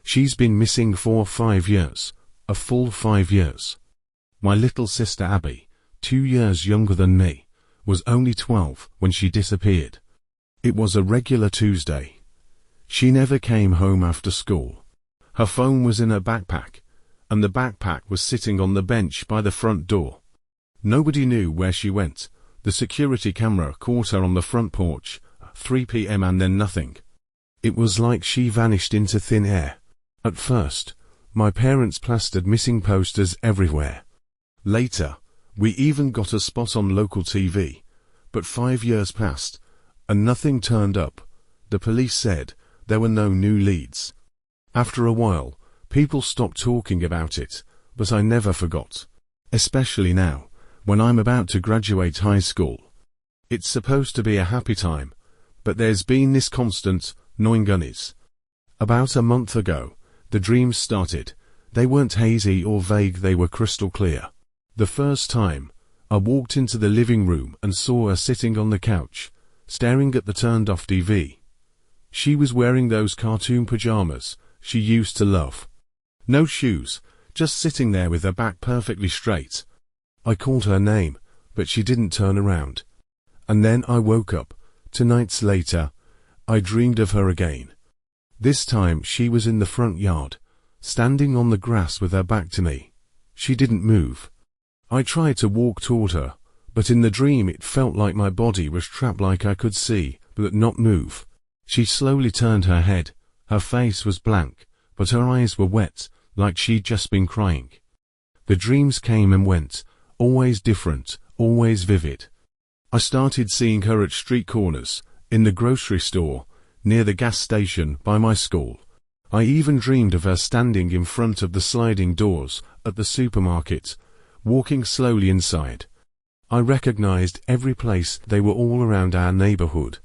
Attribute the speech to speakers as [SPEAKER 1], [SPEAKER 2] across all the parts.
[SPEAKER 1] She's been missing for 5 years, a full 5 years. My little sister Abby, 2 years younger than me, was only 12 when she disappeared. It was a regular Tuesday. She never came home after school. Her phone was in her backpack, and the backpack was sitting on the bench by the front door. Nobody knew where she went. The security camera caught her on the front porch, 3 p.m. and then nothing. It was like she vanished into thin air. At first, my parents plastered missing posters everywhere. Later, we even got a spot on local TV, but 5 years passed, and nothing turned up. The police said there were no new leads. After a while, people stopped talking about it, but I never forgot. Especially now, when I'm about to graduate high school. It's supposed to be a happy time, but there's been this constant, gnawing unease. About a month ago, the dreams started. They weren't hazy or vague, they were crystal clear. The first time, I walked into the living room and saw her sitting on the couch, staring at the turned-off TV. She was wearing those cartoon pajamas she used to love. No shoes, just sitting there with her back perfectly straight. I called her name, but she didn't turn around. And then I woke up. 2 nights later, I dreamed of her again. This time she was in the front yard, standing on the grass with her back to me. She didn't move. I tried to walk toward her, but in the dream it felt like my body was trapped, like I could see, but not move. She slowly turned her head. Her face was blank, but her eyes were wet, like she'd just been crying. The dreams came and went, always different, always vivid. I started seeing her at street corners, in the grocery store, near the gas station, by my school. I even dreamed of her standing in front of the sliding doors at the supermarket, walking slowly inside. I recognized every place. They were all around our neighborhood.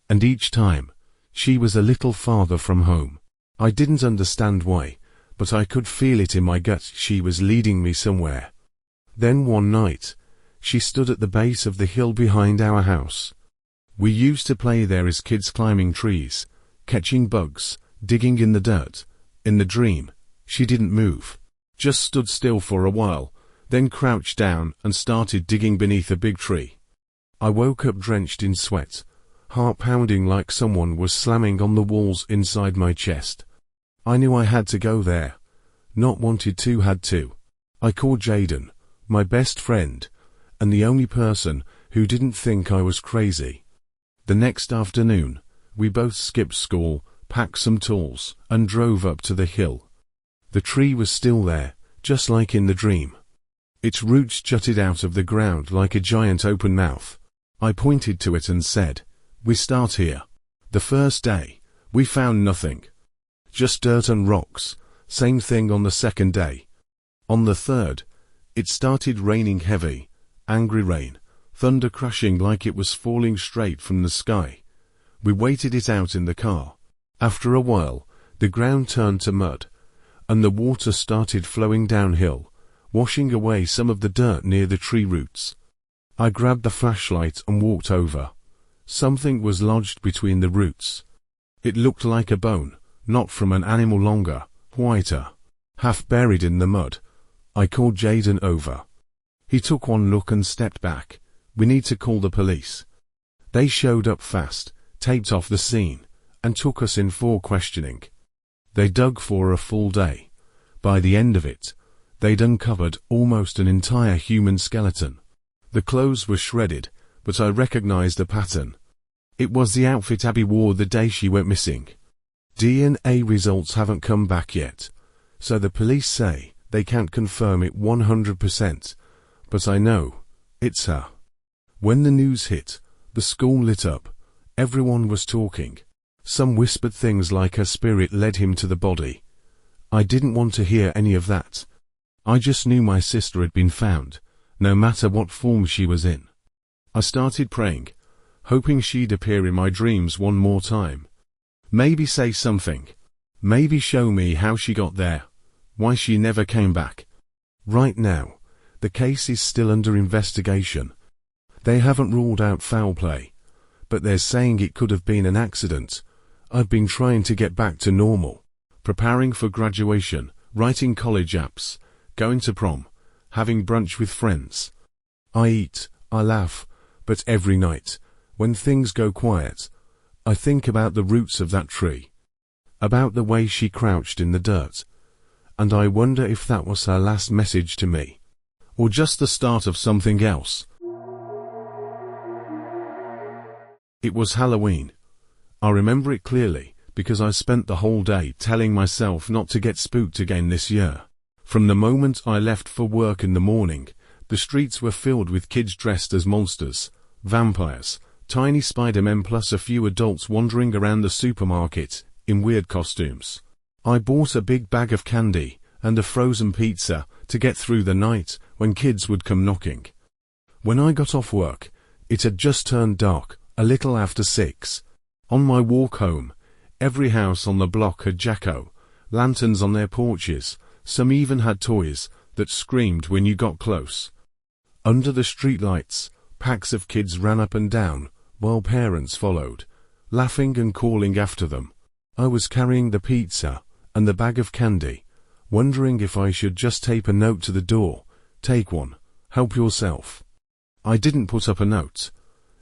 [SPEAKER 1] And each time, she was a little farther from home. I didn't understand why, but I could feel it in my gut. She was leading me somewhere. Then one night, she stood at the base of the hill behind our house. We used to play there as kids, climbing trees, catching bugs, digging in the dirt. In the dream, she didn't move, just stood still for a while, then crouched down and started digging beneath a big tree. I woke up drenched in sweat, heart pounding like someone was slamming on the walls inside my chest. I knew I had to go there. Not wanted to, had to. I called Jaden, my best friend, and the only person who didn't think I was crazy. The next afternoon, we both skipped school, packed some tools, and drove up to the hill. The tree was still there, just like in the dream. Its roots jutted out of the ground like a giant open mouth. I pointed to it and said, "We start here." The first day, we found nothing. Just dirt and rocks. Same thing on the second day. On the third, it started raining heavy, angry rain, thunder crashing like it was falling straight from the sky. We waited it out in the car. After a while, the ground turned to mud, and the water started flowing downhill, washing away some of the dirt near the tree roots. I grabbed the flashlight and walked over. Something was lodged between the roots. It looked like a bone, not from an animal, longer, whiter, half buried in the mud. I called Jaden over. He took one look and stepped back. "We need to call the police." They showed up fast, taped off the scene, and took us in for questioning. They dug for a full day. By the end of it, they'd uncovered almost an entire human skeleton. The clothes were shredded, but I recognized a pattern. It was the outfit Abby wore the day she went missing. DNA results haven't come back yet, so the police say they can't confirm it 100%, but I know it's her. When the news hit, the school lit up. Everyone was talking. Some whispered things like her spirit led him to the body. I didn't want to hear any of that. I just knew my sister had been found, no matter what form she was in. I started praying, hoping she'd appear in my dreams one more time. Maybe say something. Maybe show me how she got there, why she never came back. Right now, the case is still under investigation. They haven't ruled out foul play, but they're saying it could have been an accident. I've been trying to get back to normal, preparing for graduation, writing college apps, going to prom, having brunch with friends. I eat, I laugh, but every night, when things go quiet, I think about the roots of that tree, about the way she crouched in the dirt, and I wonder if that was her last message to me, or just the start of something else. It was Halloween. I remember it clearly, because I spent the whole day telling myself not to get spooked again this year. From the moment I left for work in the morning, the streets were filled with kids dressed as monsters, vampires, tiny Spider-Men, plus a few adults wandering around the supermarket in weird costumes. I bought a big bag of candy and a frozen pizza to get through the night when kids would come knocking. When I got off work, it had just turned dark, a little after 6. On my walk home, every house on the block had jack-o'-lanterns on their porches. Some even had toys that screamed when you got close. Under the streetlights, packs of kids ran up and down, while parents followed, laughing and calling after them. I was carrying the pizza and the bag of candy, wondering if I should just tape a note to the door. Take one, help yourself. I didn't put up a note.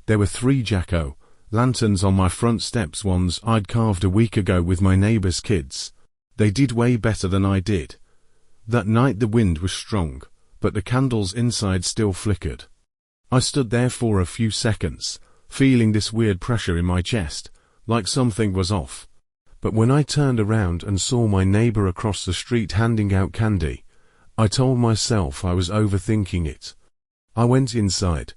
[SPEAKER 1] There were 3 jack-o'-lanterns on my front steps, ones I'd carved a week ago with my neighbor's kids. They did way better than I did. That night the wind was strong, but the candles inside still flickered. I stood there for a few seconds, feeling this weird pressure in my chest, like something was off. But when I turned around and saw my neighbor across the street handing out candy, I told myself I was overthinking it. I went inside,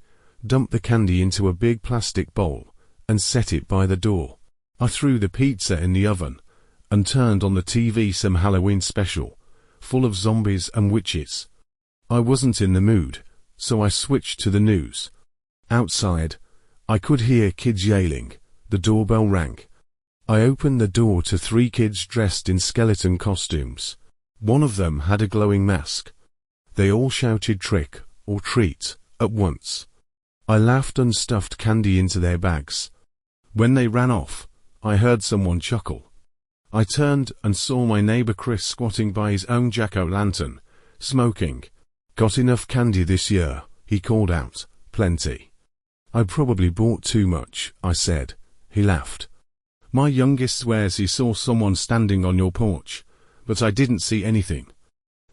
[SPEAKER 1] dumped the candy into a big plastic bowl, and set it by the door. I threw the pizza in the oven, and turned on the TV some Halloween special, full of zombies and witches. I wasn't in the mood, so I switched to the news. Outside, I could hear kids yelling. The doorbell rang. I opened the door to 3 kids dressed in skeleton costumes. One of them had a glowing mask. They all shouted trick or treat at once. I laughed and stuffed candy into their bags. When they ran off, I heard someone chuckle. I turned and saw my neighbor Chris squatting by his own jack-o'-lantern, smoking. Got enough candy this year, he called out. Plenty. I probably bought too much, I said. He laughed. My youngest swears he saw someone standing on your porch, but I didn't see anything.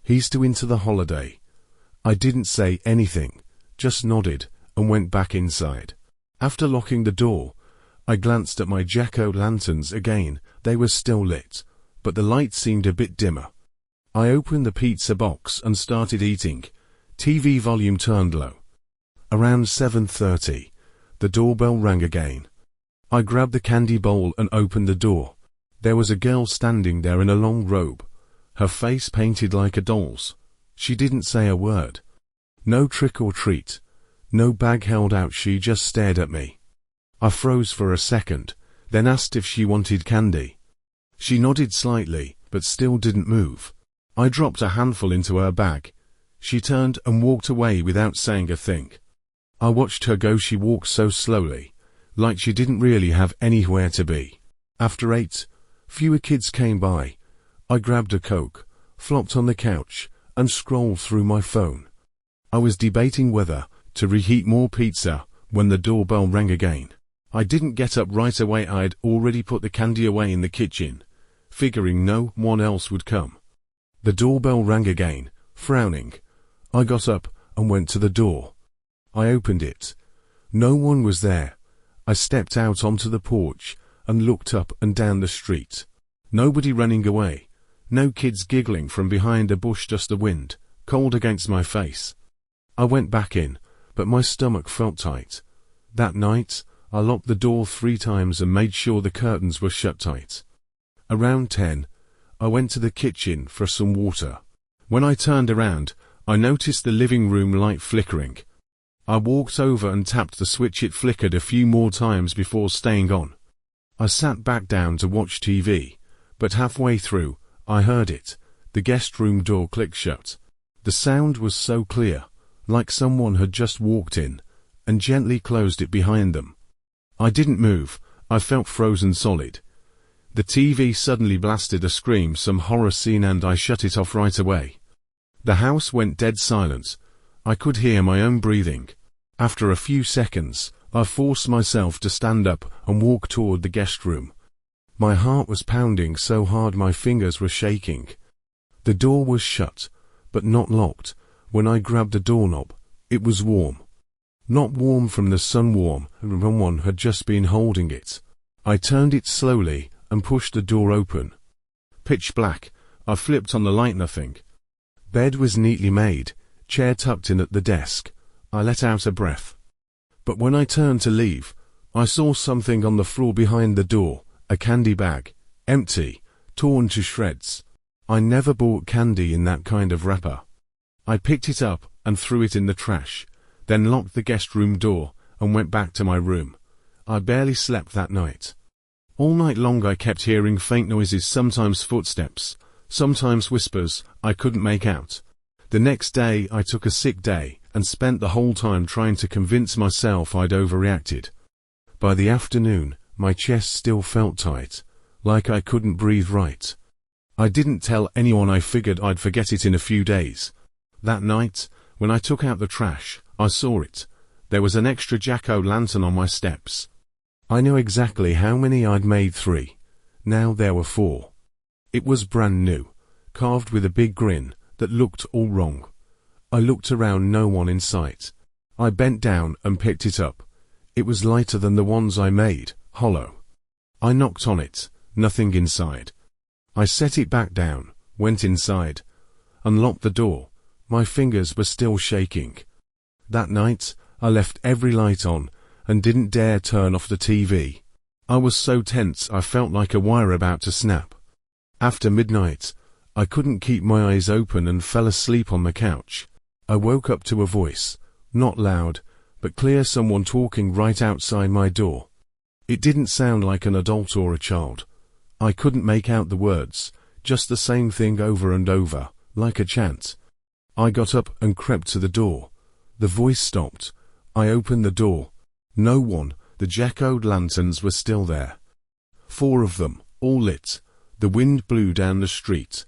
[SPEAKER 1] He's too into the holiday. I didn't say anything, just nodded and went back inside. After locking the door, I glanced at my jack-o'-lanterns again. They were still lit, but the light seemed a bit dimmer. I opened the pizza box and started eating. TV volume turned low. Around 7:30, the doorbell rang again. I grabbed the candy bowl and opened the door. There was a girl standing there in a long robe, her face painted like a doll's. She didn't say a word. No trick or treat. No bag held out. She just stared at me. I froze for a second, then asked if she wanted candy. She nodded slightly, but still didn't move. I dropped a handful into her bag. She turned and walked away without saying a thing. I watched her go. She walked so slowly, like she didn't really have anywhere to be. After 8, fewer kids came by. I grabbed a Coke, flopped on the couch, and scrolled through my phone. I was debating whether to reheat more pizza when the doorbell rang again. I didn't get up right away. I'd already put the candy away in the kitchen, figuring no one else would come. The doorbell rang again. Frowning, I got up and went to the door. I opened it. No one was there. I stepped out onto the porch and looked up and down the street. Nobody running away. No kids giggling from behind a bush, just the wind, cold against my face. I went back in, but my stomach felt tight. That night, I locked the door 3 times and made sure the curtains were shut tight. Around 10, I went to the kitchen for some water. When I turned around, I noticed the living room light flickering. I walked over and tapped the switch. It flickered a few more times before staying on. I sat back down to watch TV, but halfway through, I heard it. The guest room door clicked shut. The sound was so clear, like someone had just walked in and gently closed it behind them. I didn't move. I felt frozen solid. The TV suddenly blasted a scream, some horror scene, and I shut it off right away. The house went dead silent. I could hear my own breathing. After a few seconds, I forced myself to stand up and walk toward the guest room. My heart was pounding so hard my fingers were shaking. The door was shut, but not locked. When I grabbed the doorknob, it was warm. Not warm from the sun, warm, and someone had just been holding it. I turned it slowly and pushed the door open. Pitch black. I flipped on the light, nothing. Bed was neatly made, chair tucked in at the desk. I let out a breath. But when I turned to leave, I saw something on the floor behind the door, a candy bag, empty, torn to shreds. I never bought candy in that kind of wrapper. I picked it up and threw it in the trash, then locked the guest room door and went back to my room. I barely slept that night. All night long I kept hearing faint noises, sometimes footsteps, sometimes whispers I couldn't make out. The next day I took a sick day and spent the whole time trying to convince myself I'd overreacted. By the afternoon, my chest still felt tight, like I couldn't breathe right. I didn't tell anyone. I figured I'd forget it in a few days. That night, when I took out the trash, I saw it. There was an extra jack-o'-lantern on my steps. I knew exactly how many I'd made, 3. Now there were 4. It was brand new, carved with a big grin that looked all wrong. I looked around, no one in sight. I bent down and picked it up. It was lighter than the ones I made, hollow. I knocked on it, nothing inside. I set it back down, went inside, unlocked the door. My fingers were still shaking. That night, I left every light on and didn't dare turn off the TV. I was so tense I felt like a wire about to snap. After midnight, I couldn't keep my eyes open and fell asleep on the couch. I woke up to a voice, not loud, but clear, someone talking right outside my door. It didn't sound like an adult or a child. I couldn't make out the words, just the same thing over and over, like a chant. I got up and crept to the door. The voice stopped. I opened the door. No one. The jack-o'-lanterns were still there. 4 of them, all lit. The wind blew down the street,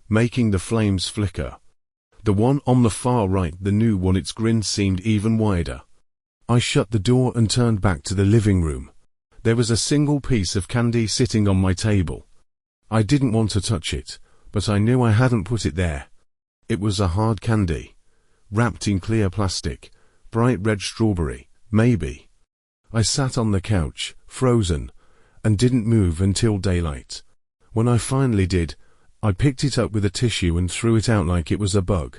[SPEAKER 1] making the flames flicker. The one on the far right, the new one, its grin seemed even wider. I shut the door and turned back to the living room. There was a single piece of candy sitting on my table. I didn't want to touch it, but I knew I hadn't put it there. It was a hard candy, wrapped in clear plastic, bright red strawberry, maybe. I sat on the couch, frozen, and didn't move until daylight. When I finally did, I picked it up with a tissue and threw it out like it was a bug.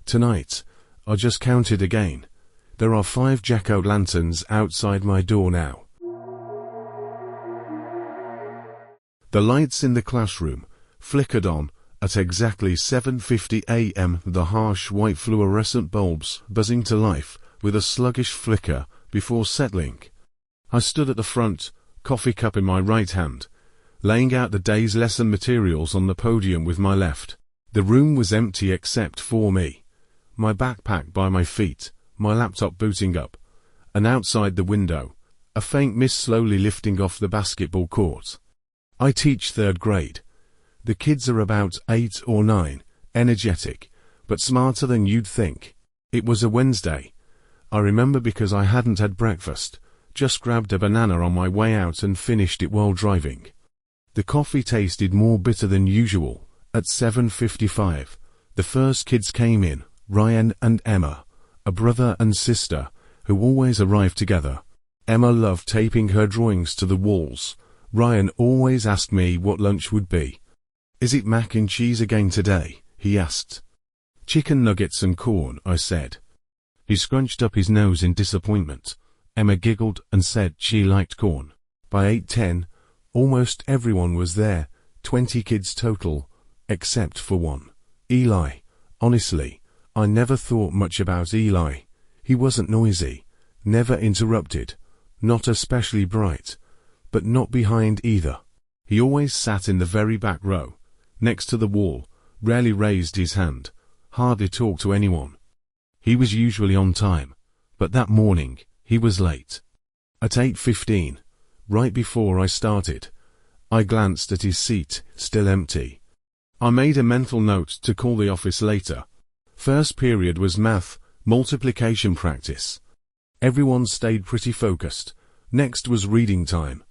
[SPEAKER 1] Tonight, I just counted again. There are 5 jack-o'-lanterns outside my door now. The lights in the classroom flickered on at exactly 7:50 a.m., the harsh white fluorescent bulbs buzzing to life with a sluggish flicker before settling. I stood at the front, coffee cup in my right hand, laying out the day's lesson materials on the podium with my left. The room was empty except for me, my backpack by my feet, my laptop booting up, and outside the window, a faint mist slowly lifting off the basketball court. I teach 3rd grade. The kids are about 8 or 9, energetic, but smarter than you'd think. It was a Wednesday. I remember because I hadn't had breakfast, just grabbed a banana on my way out and finished it while driving. The coffee tasted more bitter than usual. At 7:55, the first kids came in, Ryan and Emma, a brother and sister, who always arrived together. Emma loved taping her drawings to the walls. Ryan always asked me what lunch would be. "Is it mac and cheese again today?" he asked. "Chicken nuggets and corn," I said. He scrunched up his nose in disappointment. Emma giggled and said she liked corn. By 8:10, almost everyone was there, 20 kids total, except for one. Eli. Honestly, I never thought much about Eli. He wasn't noisy, never interrupted, not especially bright, but not behind either. He always sat in the very back row, next to the wall, rarely raised his hand, hardly talked to anyone. He was usually on time, but that morning, he was late. At 8:15, right before I started, I glanced at his seat, still empty. I made a mental note to call the office later. First period was math, multiplication practice. Everyone stayed pretty focused. Next was reading time.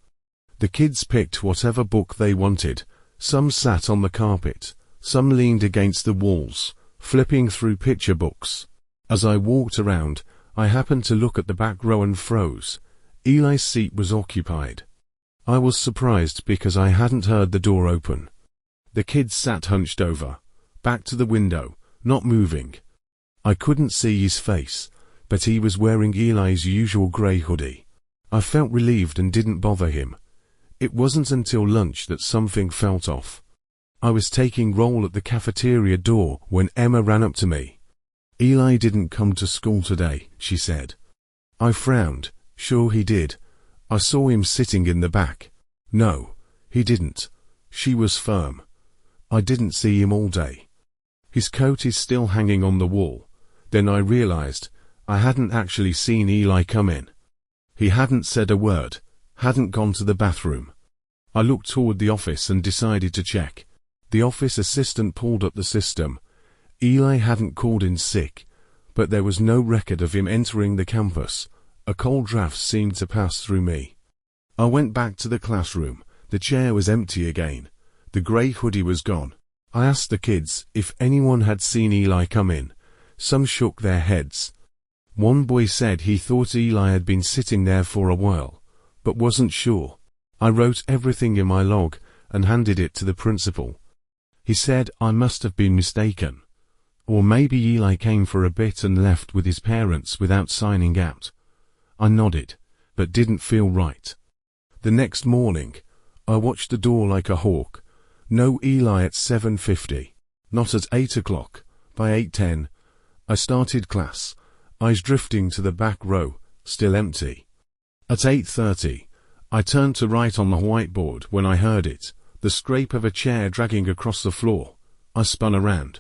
[SPEAKER 1] The kids picked whatever book they wanted. Some sat on the carpet, some leaned against the walls, flipping through picture books. As I walked around, I happened to look at the back row and froze. Eli's seat was occupied. I was surprised because I hadn't heard the door open. The kids sat hunched over, back to the window, not moving. I couldn't see his face, but he was wearing Eli's usual grey hoodie. I felt relieved and didn't bother him. It wasn't until lunch that something felt off. I was taking roll at the cafeteria door when Emma ran up to me. "Eli didn't come to school today," she said. I frowned. Sure he did. I saw him sitting in the back. No, he didn't. She was firm. I didn't see him all day. His coat is still hanging on the wall. Then I realized I hadn't actually seen Eli come in. He hadn't said a word, hadn't gone to the bathroom. I looked toward the office and decided to check. The office assistant pulled up the system. Eli hadn't called in sick, but there was no record of him entering the campus. A cold draft seemed to pass through me. I went back to the classroom. The chair was empty again. The grey hoodie was gone. I asked the kids if anyone had seen Eli come in. Some shook their heads. One boy said he thought Eli had been sitting there for a while, but wasn't sure. I wrote everything in my log and handed it to the principal. He said I must have been mistaken. Or maybe Eli came for a bit and left with his parents without signing out. I nodded, but didn't feel right. The next morning, I watched the door like a hawk. No Eli at 7:50. Not at 8 o'clock. By 8:10, I started class, eyes drifting to the back row, still empty. At 8:30, I turned to write on the whiteboard when I heard it, the scrape of a chair dragging across the floor. I spun around.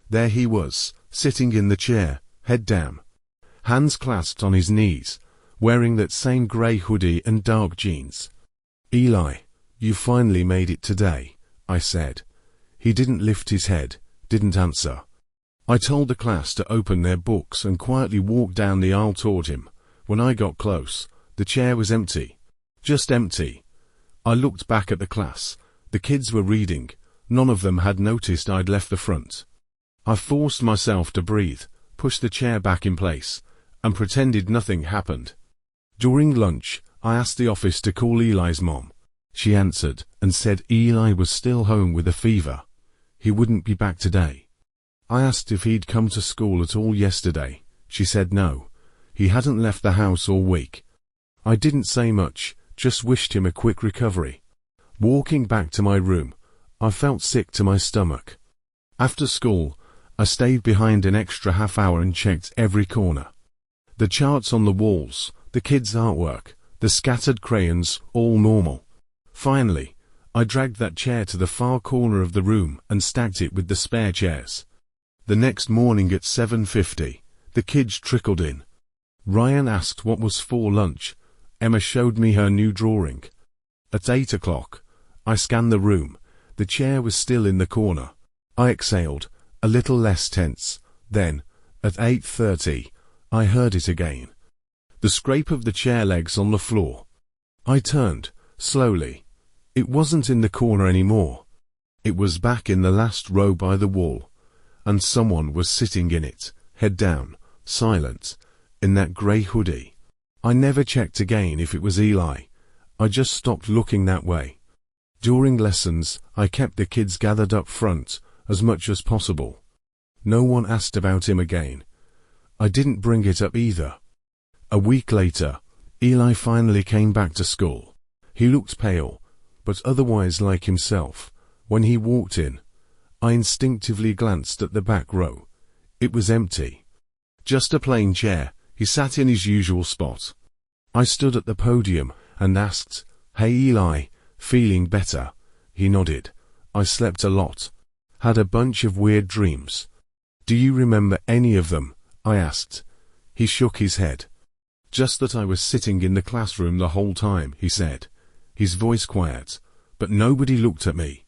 [SPEAKER 1] There he was, sitting in the chair, head down, hands clasped on his knees, wearing that same grey hoodie and dark jeans. "Eli, you finally made it today," I said. He didn't lift his head, didn't answer. I told the class to open their books and quietly walked down the aisle toward him. When I got close, the chair was empty. Just empty. I looked back at the class. The kids were reading. None of them had noticed I'd left the front. I forced myself to breathe, pushed the chair back in place, and pretended nothing happened. During lunch, I asked the office to call Eli's mom. She answered and said Eli was still home with a fever. He wouldn't be back today. I asked if he'd come to school at all yesterday. She said no. He hadn't left the house all week. I didn't say much, just wished him a quick recovery. Walking back to my room, I felt sick to my stomach. After school, I stayed behind an extra half hour and checked every corner. The charts on the walls, the kids' artwork, the scattered crayons, all normal. Finally, I dragged that chair to the far corner of the room and stacked it with the spare chairs. The next morning at 7:50, the kids trickled in. Ryan asked what was for lunch. Emma showed me her new drawing. At 8 o'clock, I scanned the room. The chair was still in the corner. I exhaled, a little less tense. Then, at 8:30, I heard it again. The scrape of the chair legs on the floor. I turned, slowly. It wasn't in the corner anymore. It was back in the last row by the wall. And someone was sitting in it, head down, silent, in that grey hoodie. I never checked again if it was Eli. I just stopped looking that way. During lessons, I kept the kids gathered up front, as much as possible. No one asked about him again. I didn't bring it up either. A week later, Eli finally came back to school. He looked pale, but otherwise like himself. When he walked in, I instinctively glanced at the back row. It was empty. Just a plain chair. He sat in his usual spot. I stood at the podium and asked, "Hey Eli, feeling better?" He nodded. "I slept a lot. Had a bunch of weird dreams." "Do you remember any of them?" I asked. He shook his head. "Just that I was sitting in the classroom the whole time," he said, his voice quiet, but nobody looked at me.